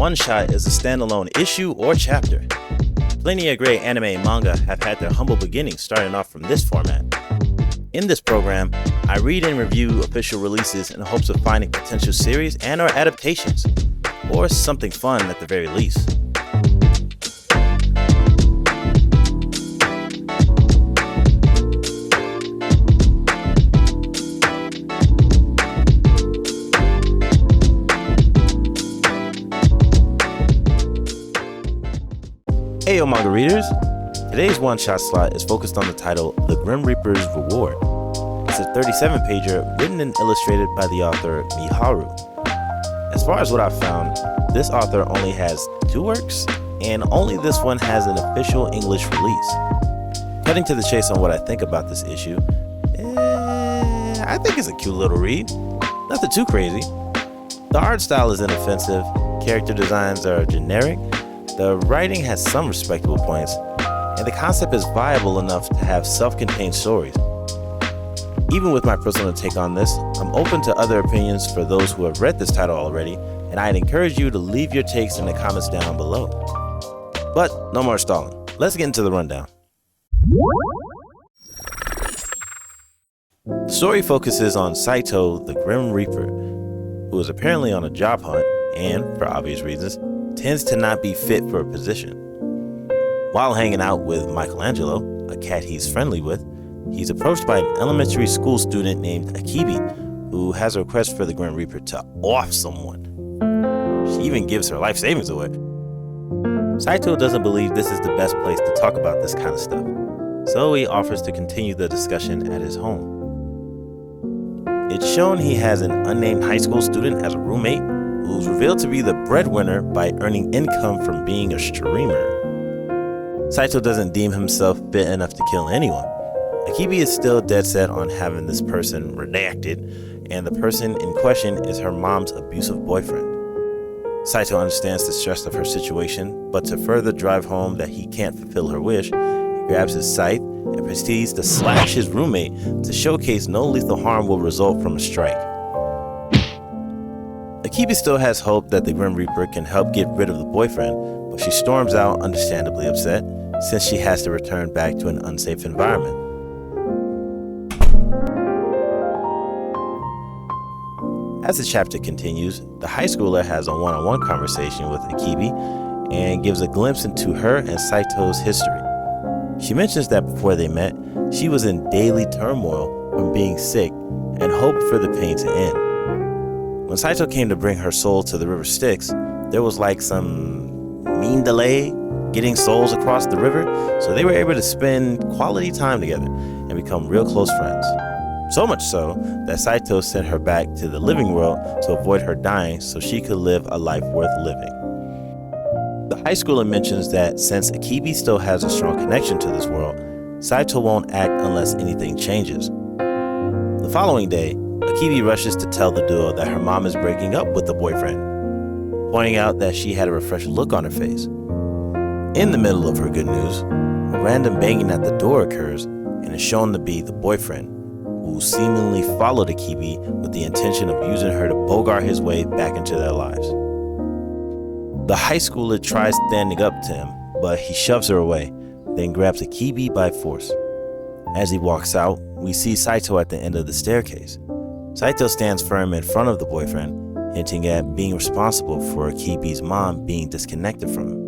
one-shot is a standalone issue or chapter. Plenty of great anime and manga have had their humble beginnings starting off from this format. In this program, I read and review official releases in hopes of finding potential series and or adaptations, or something fun at the very least. Heyo manga readers! Today's one-shot slot is focused on the title The Grim Reaper's Reward. It's a 37-pager written and illustrated by the author Miharu. As far as what I've found, this author only has 2 works, and only this one has an official English release. Cutting to the chase on what I think about this issue, I think it's a cute little read. Nothing too crazy. The art style is inoffensive, character designs are generic, the writing has some respectable points, and the concept is viable enough to have self-contained stories. Even with my personal take on this, I'm open to other opinions for those who have read this title already, and I'd encourage you to leave your takes in the comments down below. But no more stalling. Let's get into the rundown. The story focuses on Saito, the Grim Reaper, who is apparently on a job hunt and, for obvious reasons, tends to not be fit for a position. While hanging out with Michelangelo, a cat he's friendly with, he's approached by an elementary school student named Akibi, who has a request for the Grim Reaper to off someone. She even gives her life savings away. Saito doesn't believe this is the best place to talk about this kind of stuff, so he offers to continue the discussion at his home. It's shown he has an unnamed high school student as a roommate, who's revealed to be the breadwinner by earning income from being a streamer. Saito doesn't deem himself fit enough to kill anyone. Akibi is still dead set on having this person redacted, and the person in question is her mom's abusive boyfriend. Saito understands the stress of her situation, but to further drive home that he can't fulfill her wish, he grabs his scythe and proceeds to slash his roommate to showcase no lethal harm will result from a strike. Akibi still has hope that the Grim Reaper can help get rid of the boyfriend, but she storms out understandably upset since she has to return back to an unsafe environment. As the chapter continues, the high schooler has a one-on-one conversation with Akibi and gives a glimpse into her and Saito's history. She mentions that before they met, she was in daily turmoil from being sick and hoped for the pain to end. When Saito came to bring her soul to the river Styx, there was like some mean delay getting souls across the river, so they were able to spend quality time together and become real close friends. So much so that Saito sent her back to the living world to avoid her dying so she could live a life worth living. The high schooler mentions that since Akibi still has a strong connection to this world, Saito won't act unless anything changes. The following day, Akibi rushes to tell the duo that her mom is breaking up with the boyfriend, pointing out that she had a refreshed look on her face. In the middle of her good news, a random banging at the door occurs and is shown to be the boyfriend, who seemingly followed Akibi with the intention of using her to bogart his way back into their lives. The high schooler tries standing up to him, but he shoves her away, then grabs Akibi by force. As he walks out, we see Saito at the end of the staircase. Saito stands firm in front of the boyfriend, hinting at being responsible for Akibi's mom being disconnected from him.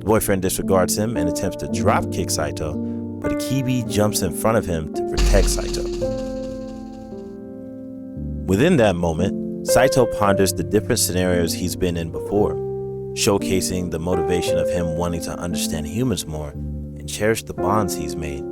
The boyfriend disregards him and attempts to drop kick Saito, but Akibi jumps in front of him to protect Saito. Within that moment, Saito ponders the different scenarios he's been in before, showcasing the motivation of him wanting to understand humans more and cherish the bonds he's made.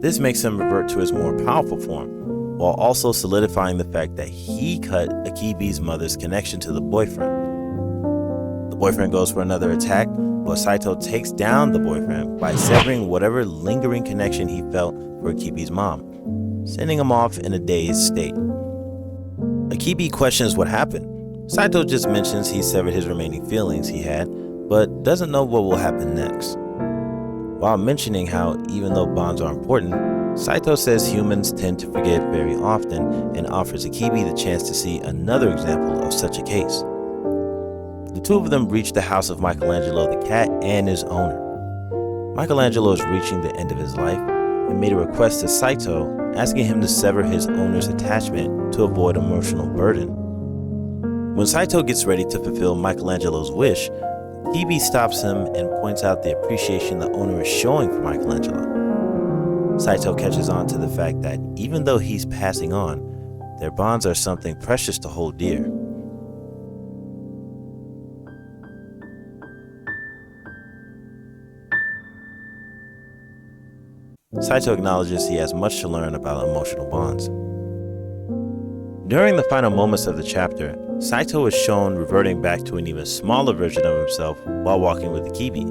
This makes him revert to his more powerful form, while also solidifying the fact that he cut Akibi's mother's connection to the boyfriend. The boyfriend goes for another attack, but Saito takes down the boyfriend by severing whatever lingering connection he felt for Akibi's mom, sending him off in a dazed state. Akibi questions what happened. Saito just mentions he severed his remaining feelings he had, but doesn't know what will happen next. While mentioning how even though bonds are important, Saito says humans tend to forget very often and offers Akibi the chance to see another example of such a case. The two of them reach the house of Michelangelo the cat and his owner. Michelangelo is reaching the end of his life and made a request to Saito, asking him to sever his owner's attachment to avoid emotional burden. When Saito gets ready to fulfill Michelangelo's wish, Kibi stops him and points out the appreciation the owner is showing for Michelangelo. Saito catches on to the fact that even though he's passing on, their bonds are something precious to hold dear. Saito acknowledges he has much to learn about emotional bonds. During the final moments of the chapter, Saito is shown reverting back to an even smaller version of himself while walking with Akibi.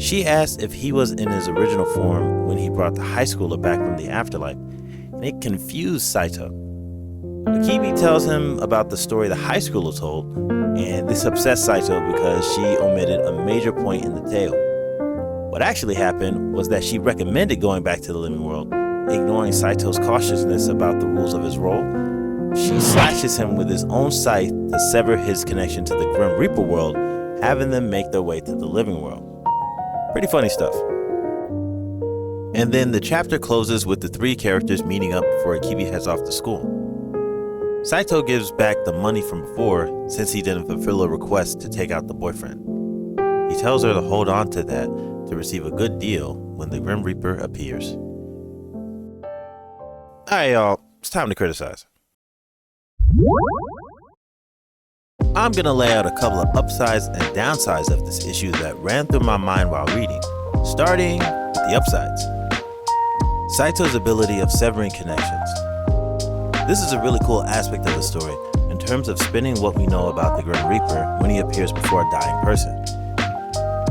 She asks if he was in his original form when he brought the high schooler back from the afterlife, and it confused Saito. Akibi tells him about the story the high schooler told, and this upsets Saito because she omitted a major point in the tale. What actually happened was that she recommended going back to the living world, ignoring Saito's cautiousness about the rules of his role. She slashes him with his own scythe to sever his connection to the Grim Reaper world, having them make their way to the living world. Pretty funny stuff. And then the chapter closes with the three characters meeting up before Akibi heads off to school. Saito gives back the money from before since he didn't fulfill a request to take out the boyfriend. He tells her to hold on to that to receive a good deal when the Grim Reaper appears. Alright y'all, it's time to criticize. I'm gonna lay out a couple of upsides and downsides of this issue that ran through my mind while reading, starting with the upsides. Saito's ability of severing connections. This is a really cool aspect of the story in terms of spinning what we know about the Grim Reaper when he appears before a dying person.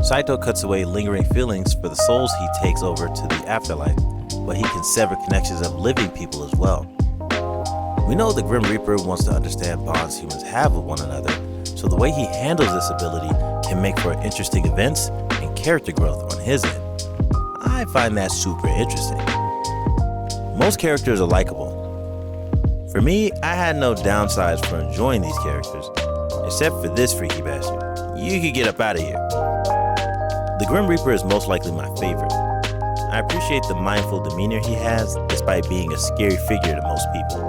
Saito cuts away lingering feelings for the souls he takes over to the afterlife, but he can sever connections of living people as well. We know the Grim Reaper wants to understand bonds humans have with one another, so the way he handles this ability can make for interesting events and character growth on his end. I find that super interesting. Most characters are likable. For me, I had no downsides for enjoying these characters, except for this freaky bastard. You could get up out of here. The Grim Reaper is most likely my favorite. I appreciate the mindful demeanor he has, despite being a scary figure to most people.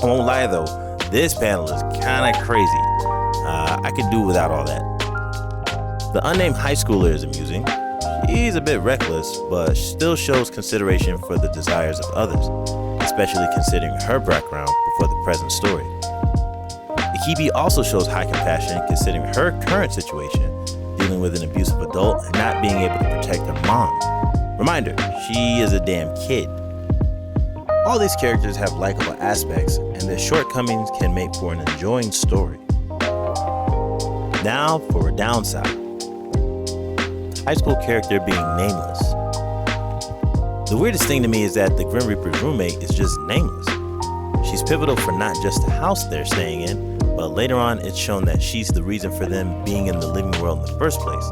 I won't lie though, this panel is kinda crazy. I could do without all that. The unnamed high schooler is amusing. She's a bit reckless, but still shows consideration for the desires of others, especially considering her background before the present story. Akibi also shows high compassion considering her current situation, dealing with an abusive adult and not being able to protect her mom. Reminder, she is a damn kid. All these characters have likable aspects, and their shortcomings can make for an enjoying story. Now for a downside. High school character being nameless. The weirdest thing to me is that the Grim Reaper's roommate is just nameless. She's pivotal for not just the house they're staying in, but later on it's shown that she's the reason for them being in the living world in the first place,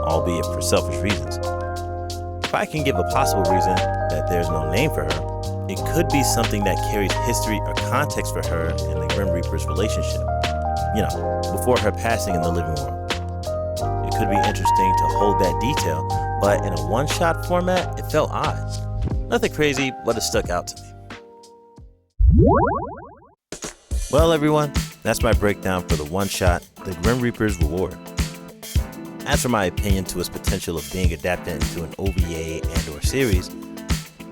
albeit for selfish reasons. If I can give a possible reason that there's no name for her, it could be something that carries history or context for her and the Grim Reaper's relationship. Before her passing in the living world. It could be interesting to hold that detail, but in a one-shot format, it felt odd. Nothing crazy, but it stuck out to me. Well, everyone, that's my breakdown for the one-shot, The Grim Reaper's Reward. As for my opinion to its potential of being adapted into an OVA and/or series,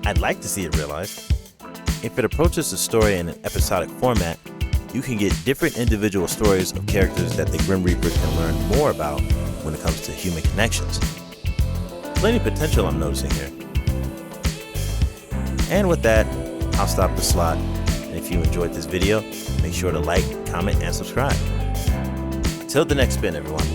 I'd like to see it realized. If it approaches the story in an episodic format, you can get different individual stories of characters that the Grim Reaper can learn more about when it comes to human connections. Plenty of potential I'm noticing here. And with that, I'll stop the slot. And if you enjoyed this video, make sure to like, comment, and subscribe. Until the next spin, everyone.